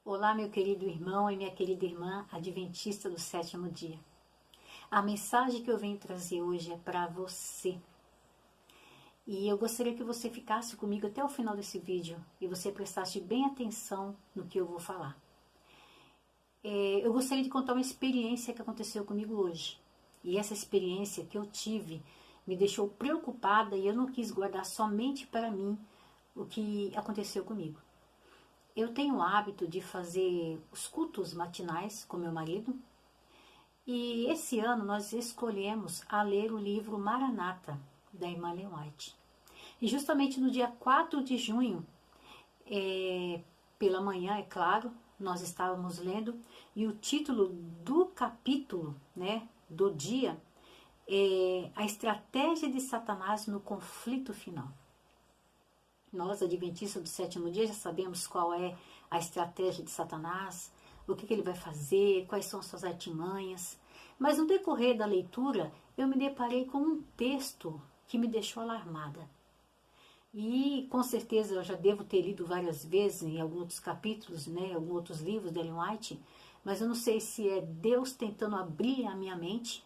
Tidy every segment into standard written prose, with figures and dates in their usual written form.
Olá, meu querido irmão e minha querida irmã adventista do sétimo dia. A mensagem que eu venho trazer hoje é para você. E eu gostaria que você ficasse comigo até o final desse vídeo e você prestasse bem atenção no que eu vou falar. Eu gostaria de contar uma experiência que aconteceu comigo hoje. E essa experiência que eu tive me deixou preocupada e eu não quis guardar somente para mim o que aconteceu comigo. Eu tenho o hábito de fazer os cultos matinais com meu marido. E esse ano nós escolhemos a ler o livro Maranata, da irmã Ellen White. E justamente no dia 4 de junho, pela manhã, é claro, nós estávamos lendo, e o título do capítulo, do dia, é A Estratégia de Satanás no Conflito Final. Nós, adventistas do sétimo dia, já sabemos qual é a estratégia de Satanás, o que ele vai fazer, quais são as suas artimanhas. Mas no decorrer da leitura, eu me deparei com um texto que me deixou alarmada. E com certeza eu já devo ter lido várias vezes em alguns outros capítulos, em alguns outros livros da Ellen White, mas eu não sei se é Deus tentando abrir a minha mente.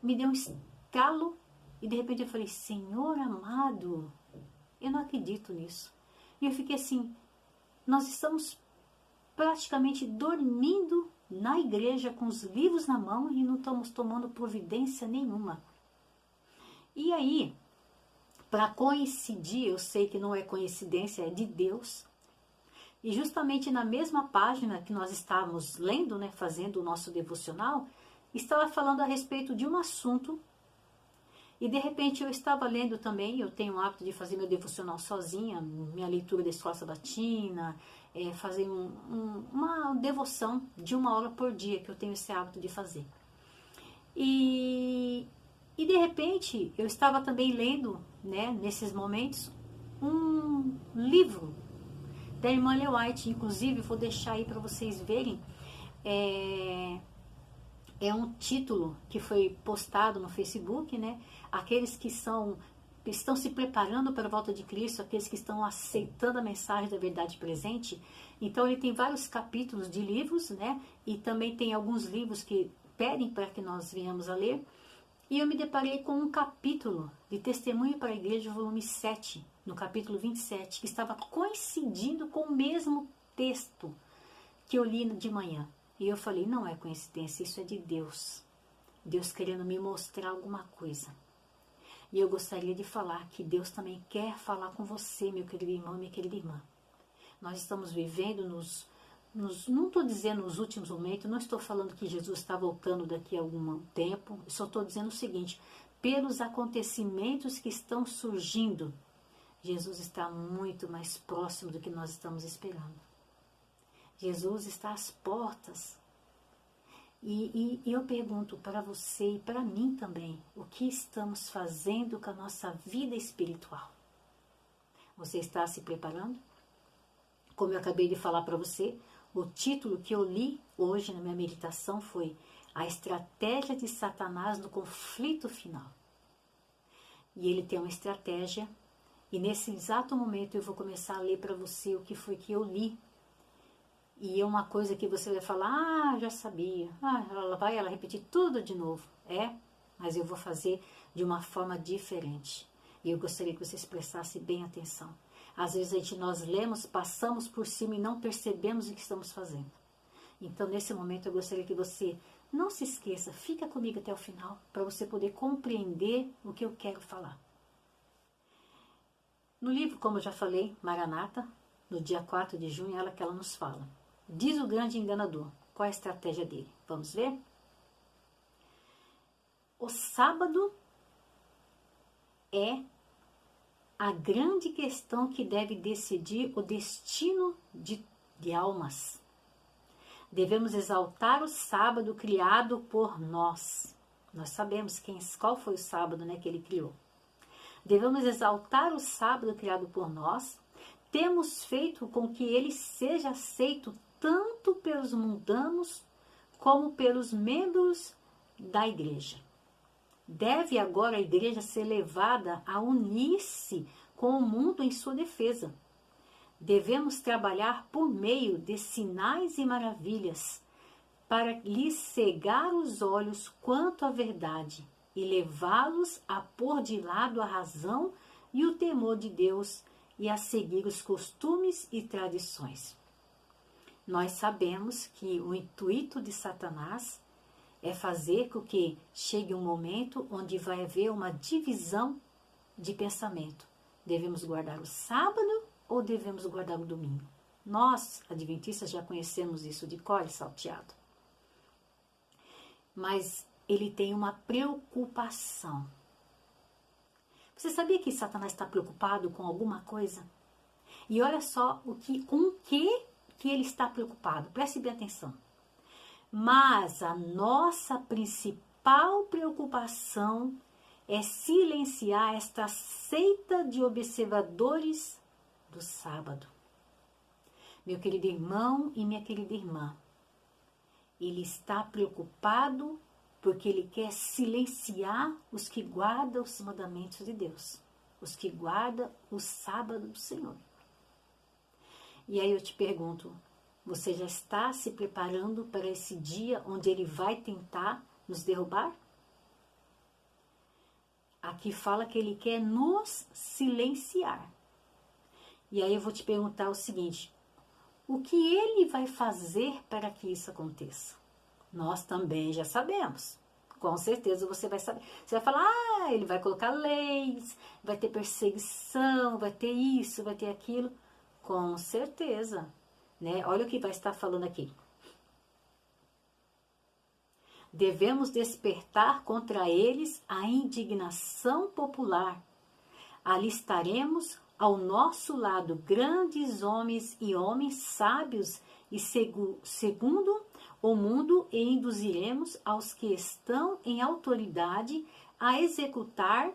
Me deu um estalo e de repente eu falei, Senhor amado, eu não acredito nisso. E eu fiquei assim, nós estamos praticamente dormindo na igreja com os livros na mão e não estamos tomando providência nenhuma. E aí, para coincidir, eu sei que não é coincidência, é de Deus. E justamente na mesma página que nós estávamos lendo, fazendo o nosso devocional, estava falando a respeito de um assunto. E de repente eu estava lendo também, eu tenho o hábito de fazer meu devocional sozinha, minha leitura da escola sabatina, fazer uma devoção de 1 hora por dia, que eu tenho esse hábito de fazer. E de repente eu estava também lendo, nesses momentos, um livro da irmã Ellen White, inclusive vou deixar aí para vocês verem, é um título que foi postado no Facebook, Aqueles que estão se preparando para a volta de Cristo, aqueles que estão aceitando a mensagem da verdade presente. Então ele tem vários capítulos de livros, e também tem alguns livros que pedem para que nós venhamos a ler. E eu me deparei com um capítulo de Testemunho para a Igreja, volume 7, no capítulo 27, que estava coincidindo com o mesmo texto que eu li de manhã. E eu falei, não é coincidência, isso é de Deus. Deus querendo me mostrar alguma coisa. E eu gostaria de falar que Deus também quer falar com você, meu querido irmão e minha querida irmã. Nós estamos vivendo não estou dizendo nos últimos momentos, não estou falando que Jesus está voltando daqui a algum tempo, só estou dizendo o seguinte, pelos acontecimentos que estão surgindo, Jesus está muito mais próximo do que nós estamos esperando. Jesus está às portas. E eu pergunto para você e para mim também, o que estamos fazendo com a nossa vida espiritual? Você está se preparando? Como eu acabei de falar para você, o título que eu li hoje na minha meditação foi A Estratégia de Satanás no Conflito Final. E ele tem uma estratégia, e nesse exato momento eu vou começar a ler para você o que foi que eu li. E é uma coisa que você vai falar, já sabia. Ela vai repetir tudo de novo. Mas eu vou fazer de uma forma diferente. E eu gostaria que vocês prestassem bem atenção. Às vezes nós lemos, passamos por cima e não percebemos o que estamos fazendo. Então, nesse momento, eu gostaria que você não se esqueça, fica comigo até o final, para você poder compreender o que eu quero falar. No livro, como eu já falei, Maranata, no dia 4 de junho, ela que ela nos fala. Diz o grande enganador. Qual é a estratégia dele? Vamos ver? O sábado é a grande questão que deve decidir o destino de almas. Devemos exaltar o sábado criado por nós. Nós sabemos qual foi o sábado que ele criou. Devemos exaltar o sábado criado por nós. Temos feito com que ele seja aceito tanto pelos mundanos como pelos membros da igreja. Deve agora a igreja ser levada a unir-se com o mundo em sua defesa. devemos trabalhar por meio de sinais e maravilhas, para lhes cegar os olhos quanto à verdade e levá-los a pôr de lado a razão e o temor de Deus e a seguir os costumes e tradições. Nós sabemos que o intuito de Satanás é fazer com que chegue um momento onde vai haver uma divisão de pensamento. Devemos guardar o sábado ou devemos guardar o domingo? Nós, adventistas, já conhecemos isso de cor e salteado. Mas ele tem uma preocupação. Você sabia que Satanás está preocupado com alguma coisa? E olha só com o que ele está preocupado. Preste bem atenção. Mas a nossa principal preocupação é silenciar esta seita de observadores do sábado. Meu querido irmão e minha querida irmã, ele está preocupado porque ele quer silenciar os que guardam os mandamentos de Deus, os que guardam o sábado do Senhor. E aí eu te pergunto, você já está se preparando para esse dia onde ele vai tentar nos derrubar? Aqui fala que ele quer nos silenciar. E aí eu vou te perguntar o seguinte, o que ele vai fazer para que isso aconteça? Nós também já sabemos. Com certeza você vai saber. Você vai falar, ele vai colocar leis, vai ter perseguição, vai ter isso, vai ter aquilo. Com certeza. Né? Olha o que vai estar falando aqui. Devemos despertar contra eles a indignação popular. Alistaremos ao nosso lado grandes homens e homens sábios e segundo o mundo e induziremos aos que estão em autoridade a executar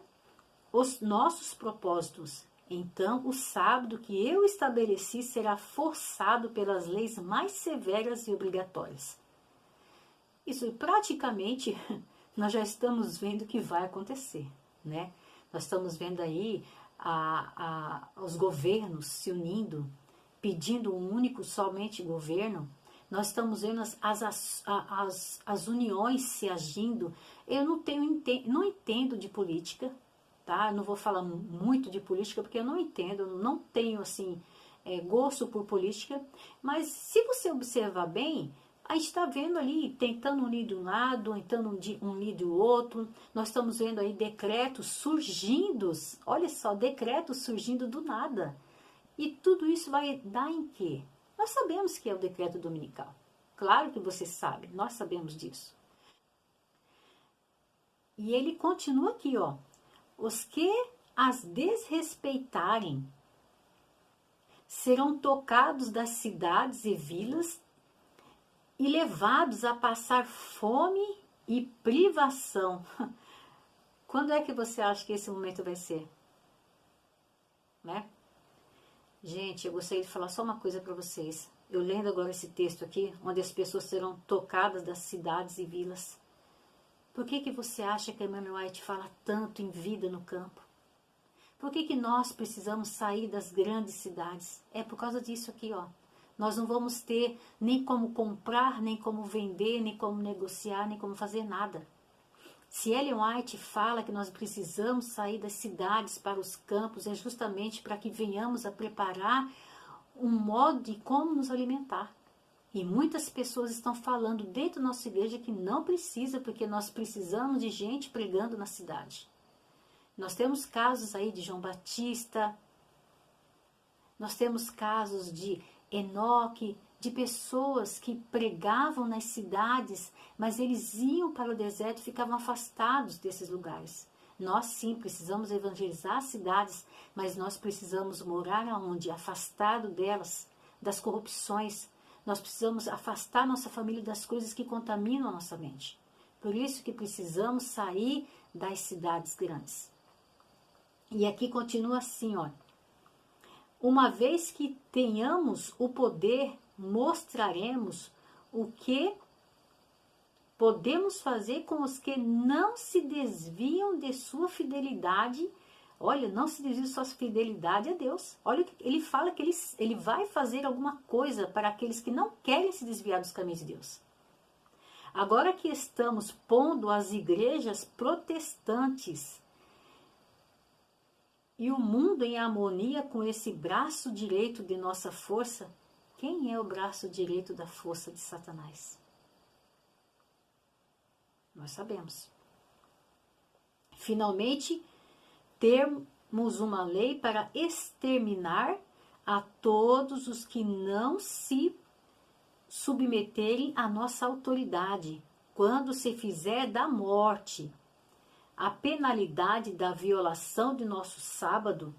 os nossos propósitos. Então, o sábado que eu estabeleci será forçado pelas leis mais severas e obrigatórias. Isso praticamente nós já estamos vendo que vai acontecer, né? Nós estamos vendo aí os governos se unindo, pedindo um único somente governo. Nós estamos vendo as uniões se agindo. Eu não entendo de política, tá? Eu não vou falar muito de política porque eu não entendo, não tenho assim gosto por política. Mas se você observar bem, a gente está vendo ali, tentando unir de um lado, tentando unir do outro. Nós estamos vendo aí decretos surgindo, olha só, decretos surgindo do nada. E tudo isso vai dar em quê? Nós sabemos que é o decreto dominical. Claro que você sabe, nós sabemos disso. E ele continua aqui, ó. Os que as desrespeitarem serão tocados das cidades e vilas e levados a passar fome e privação. Quando é que você acha que esse momento vai ser? Né? Gente, eu gostaria de falar só uma coisa para vocês. Eu lendo agora esse texto aqui, onde as pessoas serão tocadas das cidades e vilas. Por que você acha que Ellen White fala tanto em vida no campo? Por que nós precisamos sair das grandes cidades? É por causa disso aqui, ó. Nós não vamos ter nem como comprar, nem como vender, nem como negociar, nem como fazer nada. Se Ellen White fala que nós precisamos sair das cidades para os campos, é justamente para que venhamos a preparar um modo de como nos alimentar. E muitas pessoas estão falando dentro da nossa igreja que não precisa, porque nós precisamos de gente pregando na cidade. Nós temos casos aí de João Batista, nós temos casos de Enoque, de pessoas que pregavam nas cidades, mas eles iam para o deserto e ficavam afastados desses lugares. Nós sim precisamos evangelizar as cidades, mas nós precisamos morar aonde? Afastado delas, das corrupções. Nós precisamos afastar nossa família das coisas que contaminam a nossa mente. Por isso que precisamos sair das cidades grandes. E aqui continua assim, ó. Uma vez que tenhamos o poder, mostraremos o que podemos fazer com os que não se desviam de sua fidelidade, Olha, não se desvie sua fidelidade a Deus. Olha, ele fala que ele vai fazer alguma coisa para aqueles que não querem se desviar dos caminhos de Deus. Agora que estamos pondo as igrejas protestantes e o mundo em harmonia com esse braço direito de nossa força, quem é o braço direito da força de Satanás? Nós sabemos. Finalmente, termos uma lei para exterminar a todos os que não se submeterem à nossa autoridade, quando se fizer da morte a penalidade da violação de nosso sábado.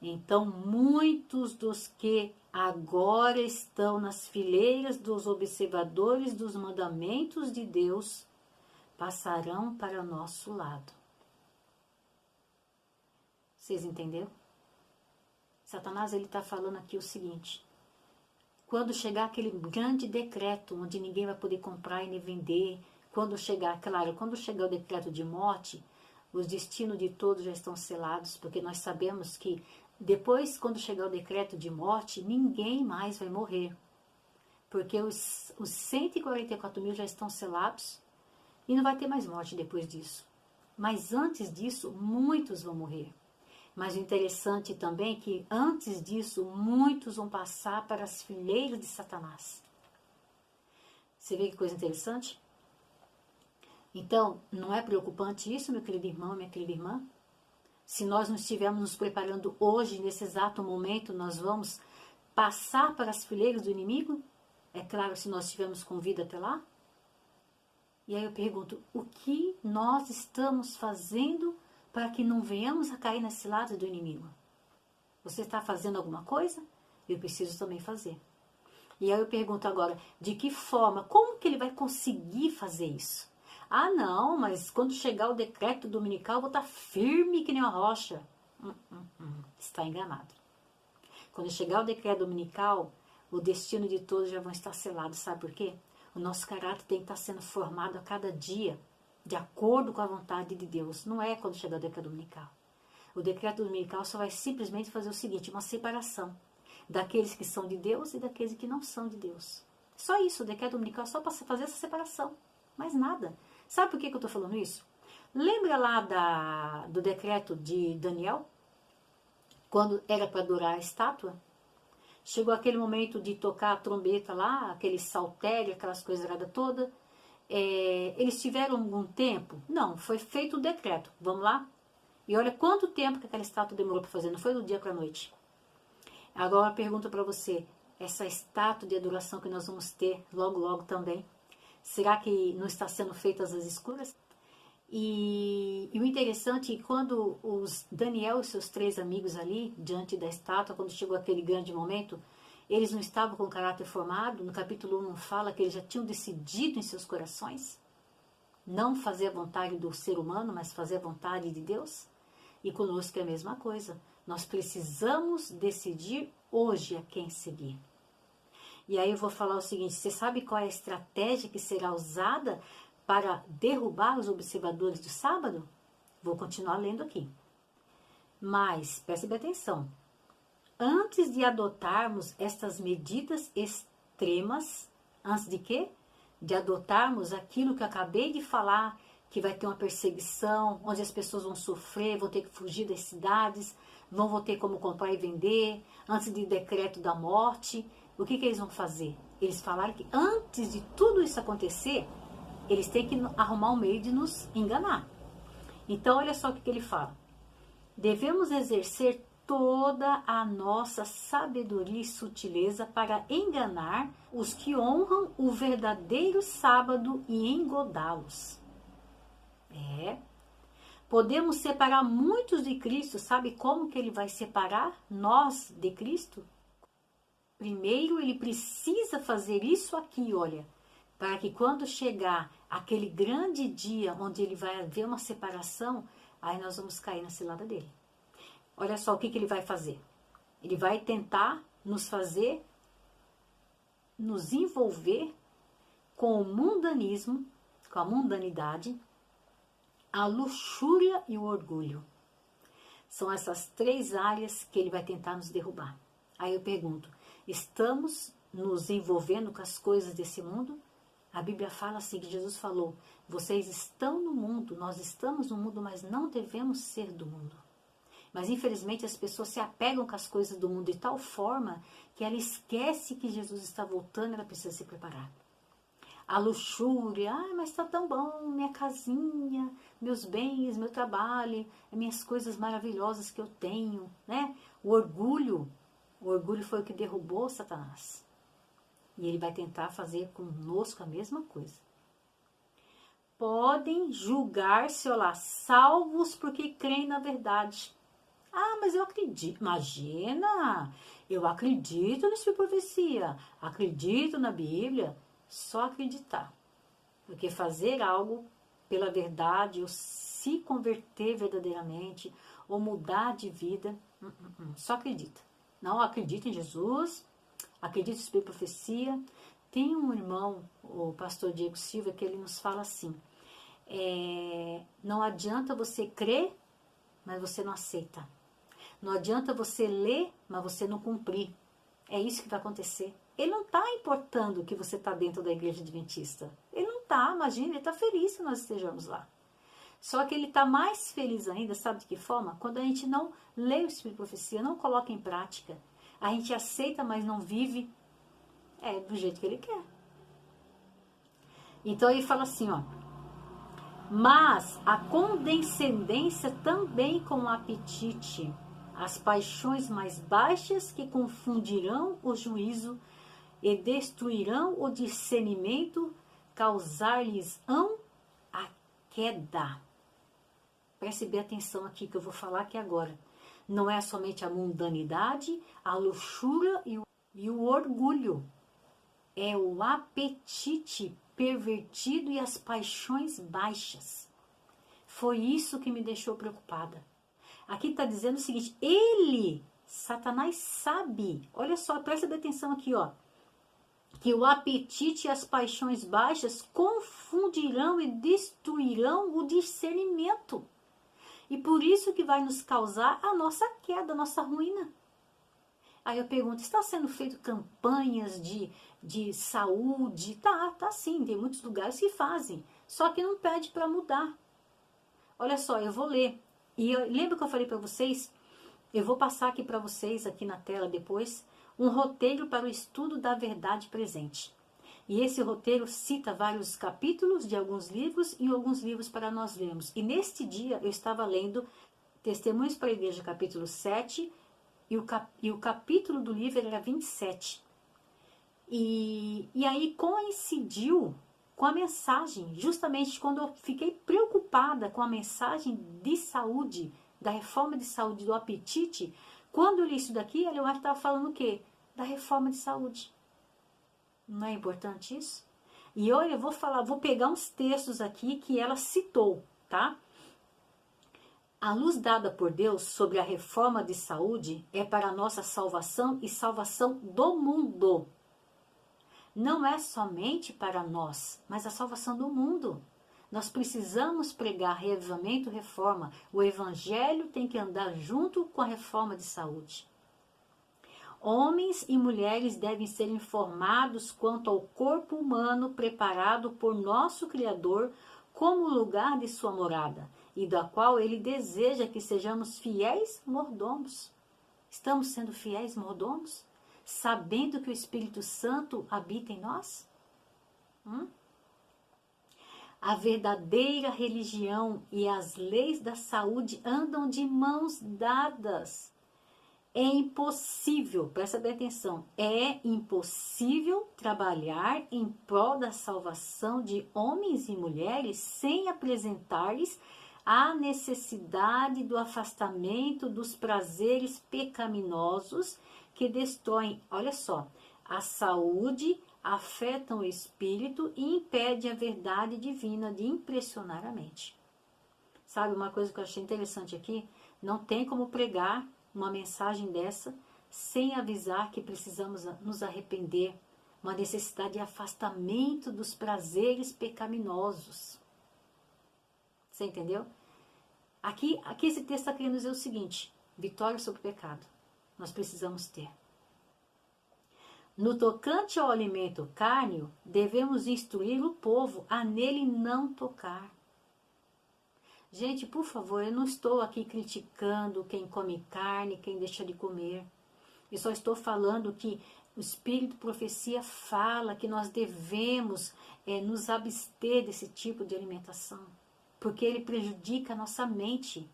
Então muitos dos que agora estão nas fileiras dos observadores dos mandamentos de Deus passarão para nosso lado. Vocês entenderam? Satanás está falando aqui o seguinte: quando chegar aquele grande decreto onde ninguém vai poder comprar e nem vender, quando chegar o decreto de morte, os destinos de todos já estão selados, porque nós sabemos que depois, quando chegar o decreto de morte, ninguém mais vai morrer, porque os 144 mil já estão selados e não vai ter mais morte depois disso. Mas antes disso, muitos vão morrer. Mas o interessante também é que antes disso, muitos vão passar para as fileiras de Satanás. Você vê que coisa interessante? Então, não é preocupante isso, meu querido irmão, minha querida irmã? Se nós não estivermos nos preparando hoje, nesse exato momento, nós vamos passar para as fileiras do inimigo? É claro, se nós estivermos com vida até lá. E aí eu pergunto, o que nós estamos fazendo para que não venhamos a cair nesse lado do inimigo? Você está fazendo alguma coisa? Eu preciso também fazer. E aí eu pergunto agora, de que forma? Como que ele vai conseguir fazer isso? Ah, não, mas quando chegar o decreto dominical, eu vou estar firme que nem uma rocha. Está enganado. Quando chegar o decreto dominical, o destino de todos já vão estar selados. Sabe por quê? O nosso caráter tem que estar sendo formado a cada dia, de acordo com a vontade de Deus. Não é quando chegar o decreto dominical. O decreto dominical só vai simplesmente fazer o seguinte, uma separação daqueles que são de Deus e daqueles que não são de Deus. Só isso, o decreto dominical só para fazer essa separação. Mais nada. Sabe por que eu estou falando isso? Lembra lá do decreto de Daniel? Quando era para adorar a estátua? Chegou aquele momento de tocar a trombeta lá, aquele saltério, aquelas coisas todas. Eles tiveram algum tempo? Não, foi feito o decreto. Vamos lá? E olha quanto tempo que aquela estátua demorou para fazer, não foi do dia para a noite. Agora eu pergunto para você, essa estátua de adoração que nós vamos ter logo, logo também, será que não está sendo feita às escuras? E o interessante é que quando os Daniel e seus 3 amigos ali, diante da estátua, quando chegou aquele grande momento, eles não estavam com o caráter formado. No capítulo 1 não fala que eles já tinham decidido em seus corações não fazer a vontade do ser humano, mas fazer a vontade de Deus? E conosco é a mesma coisa. Nós precisamos decidir hoje a quem seguir. E aí eu vou falar o seguinte, você sabe qual é a estratégia que será usada para derrubar os observadores do sábado? Vou continuar lendo aqui. Mas, preste bem atenção, antes de adotarmos estas medidas extremas, antes de quê? De adotarmos aquilo que eu acabei de falar, que vai ter uma perseguição, onde as pessoas vão sofrer, vão ter que fugir das cidades, vão ter como comprar e vender, antes do decreto da morte. O que eles vão fazer? Eles falaram que antes de tudo isso acontecer, eles têm que arrumar um meio de nos enganar. Então, olha só o que ele fala. Devemos exercer toda a nossa sabedoria e sutileza para enganar os que honram o verdadeiro sábado e engodá-los. Podemos separar muitos de Cristo. Sabe como que ele vai separar nós de Cristo? Primeiro, ele precisa fazer isso aqui, olha, para que quando chegar aquele grande dia onde ele vai haver uma separação, aí nós vamos cair na cilada dele. Olha só o que ele vai fazer. Ele vai tentar nos fazer, nos envolver com o mundanismo, com a mundanidade, a luxúria e o orgulho. São essas 3 áreas que ele vai tentar nos derrubar. Aí eu pergunto, estamos nos envolvendo com as coisas desse mundo? A Bíblia fala assim, que Jesus falou, vocês estão no mundo, nós estamos no mundo, mas não devemos ser do mundo. Mas infelizmente as pessoas se apegam com as coisas do mundo de tal forma que ela esquece que Jesus está voltando e ela precisa se preparar. A luxúria, mas está tão bom, minha casinha, meus bens, meu trabalho, minhas coisas maravilhosas que eu tenho, né? O orgulho foi o que derrubou Satanás. E ele vai tentar fazer conosco a mesma coisa. Podem julgar-se, olha lá, salvos porque creem na verdade. Ah, mas eu acredito. Imagina, eu acredito nessa profecia, acredito na Bíblia. Só acreditar. Porque fazer algo pela verdade, ou se converter verdadeiramente, ou mudar de vida, só acredita. Não acredita em Jesus, acredita em Espírito de profecia. Tem um irmão, o pastor Diego Silva, que ele nos fala assim, não adianta você crer, mas você não aceita. Não adianta você ler, mas você não cumprir. É isso que vai acontecer. Ele não está importando que você está dentro da igreja adventista. Ele não está, imagina, ele está feliz que nós estejamos lá. Só que ele está mais feliz ainda, sabe de que forma? Quando a gente não lê o Espírito de profecia, não coloca em prática. A gente aceita, mas não vive do jeito que ele quer. Então ele fala assim, ó. Mas a condescendência também com o apetite, as paixões mais baixas que confundirão o juízo e destruirão o discernimento, causar-lhes-ão a queda. Preste bem atenção aqui que eu vou falar aqui agora. Não é somente a mundanidade, a luxúria e o orgulho. É o apetite pervertido e as paixões baixas. Foi isso que me deixou preocupada. Aqui está dizendo o seguinte, Satanás sabe, olha só, presta bem atenção aqui, ó, que o apetite e as paixões baixas confundirão e destruirão o discernimento. E por isso que vai nos causar a nossa queda, a nossa ruína. Aí eu pergunto, está sendo feito campanhas de saúde? Tá sim, tem muitos lugares que fazem, só que não pede para mudar. Olha só, eu vou ler. E lembra que eu falei para vocês? Eu vou passar aqui para vocês, aqui na tela depois, um roteiro para o estudo da verdade presente. E esse roteiro cita vários capítulos de alguns livros e alguns livros para nós lermos. E neste dia eu estava lendo Testemunhos para a Igreja, capítulo 7, e o capítulo do livro era 27. E aí coincidiu com a mensagem, justamente quando eu fiquei preocupada com a mensagem de saúde, da reforma de saúde, do apetite. Quando eu li isso daqui, eu acho que estava falando o quê? Da reforma de saúde. Não é importante isso? E olha, eu vou pegar uns textos aqui que ela citou, tá? A luz dada por Deus sobre a reforma de saúde é para a nossa salvação e salvação do mundo. Não é somente para nós, mas a salvação do mundo. Nós precisamos pregar reavivamento e reforma. O evangelho tem que andar junto com a reforma de saúde. Homens e mulheres devem ser informados quanto ao corpo humano preparado por nosso Criador como lugar de sua morada, e da qual ele deseja que sejamos fiéis mordomos. Estamos sendo fiéis mordomos? Sabendo que o Espírito Santo habita em nós? A verdadeira religião e as leis da saúde andam de mãos dadas. É impossível, presta bem atenção, é impossível trabalhar em prol da salvação de homens e mulheres sem apresentar-lhes a necessidade do afastamento dos prazeres pecaminosos que destroem, olha só, a saúde, afetam o espírito e impedem a verdade divina de impressionar a mente. Sabe uma coisa que eu achei interessante aqui? Não tem como pregar uma mensagem dessa sem avisar que precisamos nos arrepender, uma necessidade de afastamento dos prazeres pecaminosos. Você entendeu? Aqui esse texto está querendo dizer o seguinte: vitória sobre o pecado. Nós precisamos ter. No tocante ao alimento cárneo, devemos instruir o povo a nele não tocar. Gente, por favor, eu não estou aqui criticando quem come carne, quem deixa de comer. Eu só estou falando que o Espírito de Profecia fala que nós devemos nos abster desse tipo de alimentação, porque ele prejudica a nossa mente.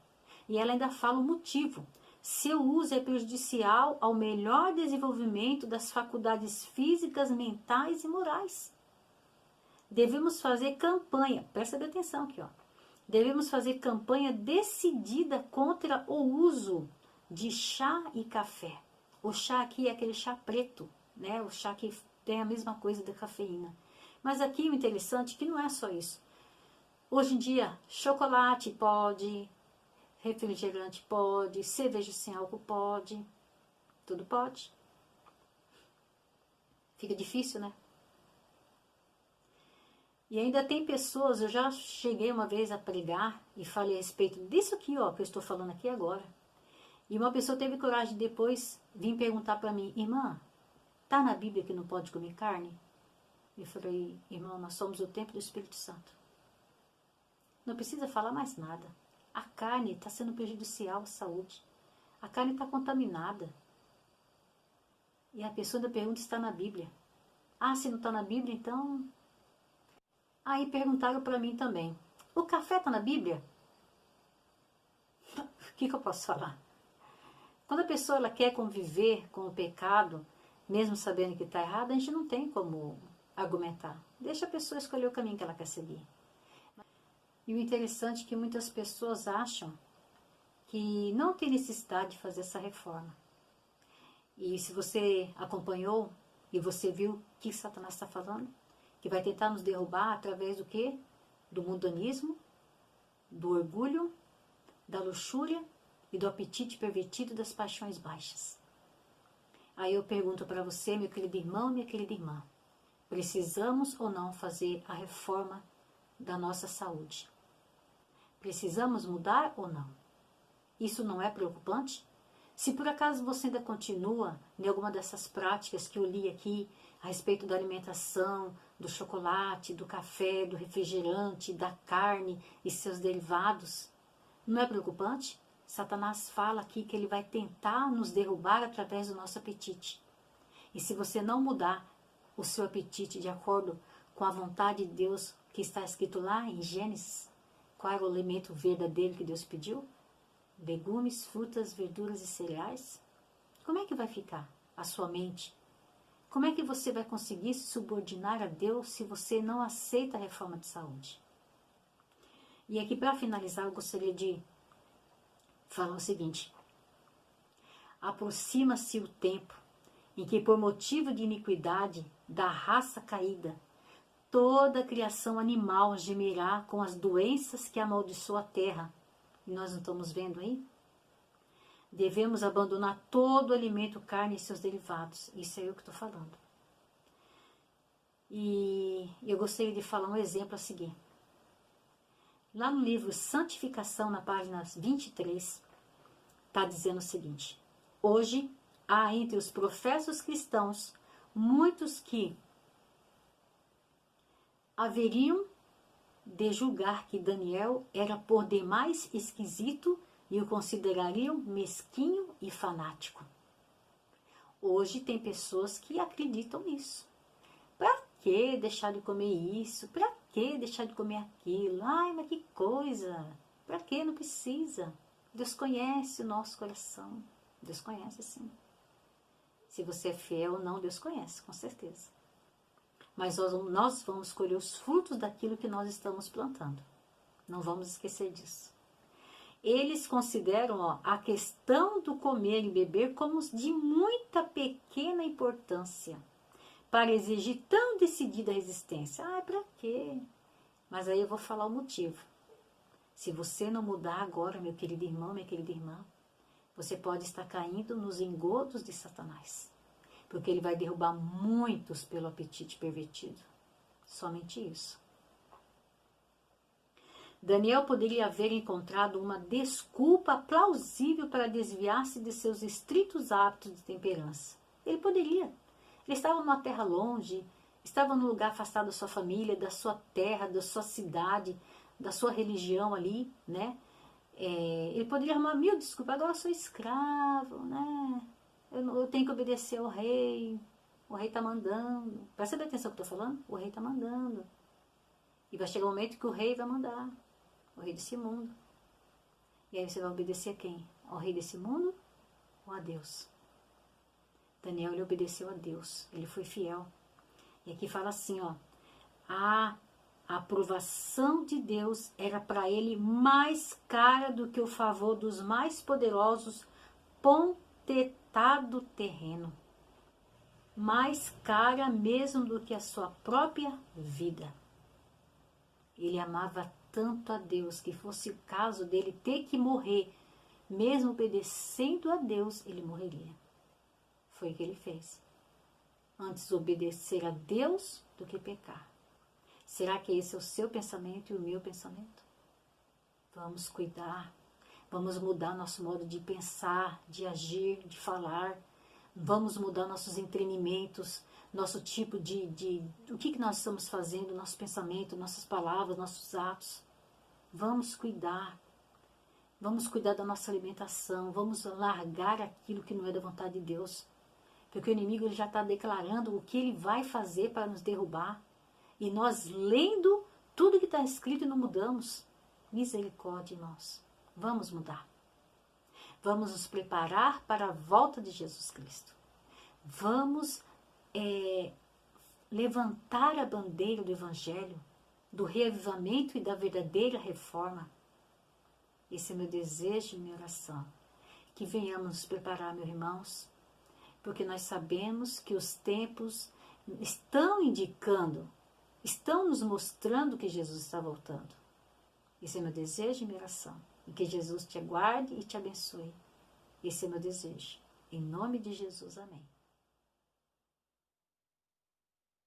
E ela ainda fala o motivo. Seu uso é prejudicial ao melhor desenvolvimento das faculdades físicas, mentais e morais. Devemos fazer campanha, presta bem atenção aqui, ó. Devemos fazer campanha decidida contra o uso de chá e café. O chá aqui é aquele chá preto, né? O chá que tem a mesma coisa da cafeína. Mas aqui o interessante é que não é só isso. Hoje em dia, chocolate pode, refrigerante pode, cerveja sem álcool pode, tudo pode. Fica difícil, né? E ainda tem pessoas, eu já cheguei uma vez a pregar e falei a respeito disso aqui, ó, que eu estou falando aqui agora. E uma pessoa teve coragem de depois vir perguntar para mim: irmã, tá na Bíblia que não pode comer carne? Eu falei: irmão, nós somos o templo do Espírito Santo. Não precisa falar mais nada. A carne está sendo prejudicial à saúde. A carne está contaminada. E a pessoa ainda pergunta se está na Bíblia. Ah, se não está na Bíblia, então... Aí perguntaram para mim também: o café está na Bíblia? O que eu posso falar? Quando a pessoa ela quer conviver com o pecado, mesmo sabendo que está errado, a gente não tem como argumentar. Deixa a pessoa escolher o caminho que ela quer seguir. E o interessante é que muitas pessoas acham que não tem necessidade de fazer essa reforma. E se você acompanhou e você viu o que Satanás está falando, que vai tentar nos derrubar através do quê? Do mundanismo, do orgulho, da luxúria e do apetite pervertido das paixões baixas. Aí eu pergunto para você, meu querido irmão, minha querida irmã, precisamos ou não fazer a reforma da nossa saúde? Precisamos mudar ou não? Isso não é preocupante? Se por acaso você ainda continua em alguma dessas práticas que eu li aqui a respeito da alimentação, do chocolate, do café, do refrigerante, da carne e seus derivados, não é preocupante? Satanás fala aqui que ele vai tentar nos derrubar através do nosso apetite. E se você não mudar o seu apetite de acordo com a vontade de Deus que está escrito lá em Gênesis, qual era o alimento verdadeiro que Deus pediu? Legumes, frutas, verduras e cereais? Como é que vai ficar a sua mente? Como é que você vai conseguir se subordinar a Deus se você não aceita a reforma de saúde? E aqui, para finalizar, eu gostaria de falar o seguinte: aproxima-se o tempo em que, por motivo de iniquidade da raça caída, toda a criação animal gemerá com as doenças que amaldiçoam a terra. E nós não estamos vendo aí? Devemos abandonar todo o alimento, carne e seus derivados. Isso é eu que estou falando. E eu gostaria de falar um exemplo a seguir. Lá no livro Santificação, na página 23, está dizendo o seguinte: hoje há entre os professos cristãos muitos que haveriam de julgar que Daniel era por demais esquisito e o considerariam mesquinho e fanático. Hoje tem pessoas que acreditam nisso. Para que deixar de comer isso? Para que deixar de comer aquilo? Ai, mas que coisa! Para que? Não precisa. Deus conhece o nosso coração. Deus conhece, sim. Se você é fiel ou não, Deus conhece, com certeza. Mas nós vamos colher os frutos daquilo que nós estamos plantando. Não vamos esquecer disso. Eles consideram a questão do comer e beber como de muita pequena importância, para exigir tão decidida resistência. Ah, para quê? Mas aí eu vou falar o motivo. Se você não mudar agora, meu querido irmão, minha querida irmã, você pode estar caindo nos engodos de Satanás. Porque ele vai derrubar muitos pelo apetite pervertido. Somente isso. Daniel poderia haver encontrado uma desculpa plausível para desviar-se de seus estritos hábitos de temperança. Ele poderia. Ele estava numa terra longe, estava num lugar afastado da sua família, da sua terra, da sua cidade, da sua religião ali, né? Ele poderia arrumar 1000 desculpas. Agora eu sou escravo, né? Eu tenho que obedecer ao rei. O rei está mandando. Presta bem atenção no que eu estou falando? O rei está mandando. E vai chegar um momento que o rei vai mandar. O rei desse mundo. E aí você vai obedecer a quem? Ao rei desse mundo ou a Deus? Daniel, ele obedeceu a Deus. Ele foi fiel. E aqui fala assim, ó. A aprovação de Deus era para ele mais cara do que o favor dos mais poderosos pontetado terreno. Mais cara mesmo do que a sua própria vida. Ele amava tanto a Deus que fosse o caso dele ter que morrer, mesmo obedecendo a Deus, ele morreria. Foi o que ele fez. Antes obedecer a Deus do que pecar. Será que esse é o seu pensamento e o meu pensamento? Vamos cuidar, vamos mudar nosso modo de pensar, de agir, de falar. Vamos mudar nossos entendimentos, nosso tipo o que nós estamos fazendo, nosso pensamento, nossas palavras, nossos atos. Vamos cuidar da nossa alimentação, vamos largar aquilo que não é da vontade de Deus. Porque o inimigo ele já está declarando o que ele vai fazer para nos derrubar. E nós lendo tudo que está escrito e não mudamos. Misericórdia, irmãos. Vamos mudar. Vamos nos preparar para a volta de Jesus Cristo. Vamos levantar a bandeira do Evangelho, do reavivamento e da verdadeira reforma. Esse é meu desejo e minha oração. Que venhamos nos preparar, meus irmãos, porque nós sabemos que os tempos estão indicando, estão nos mostrando que Jesus está voltando. Esse é meu desejo e minha oração. E que Jesus te aguarde e te abençoe. Esse é meu desejo. Em nome de Jesus, amém.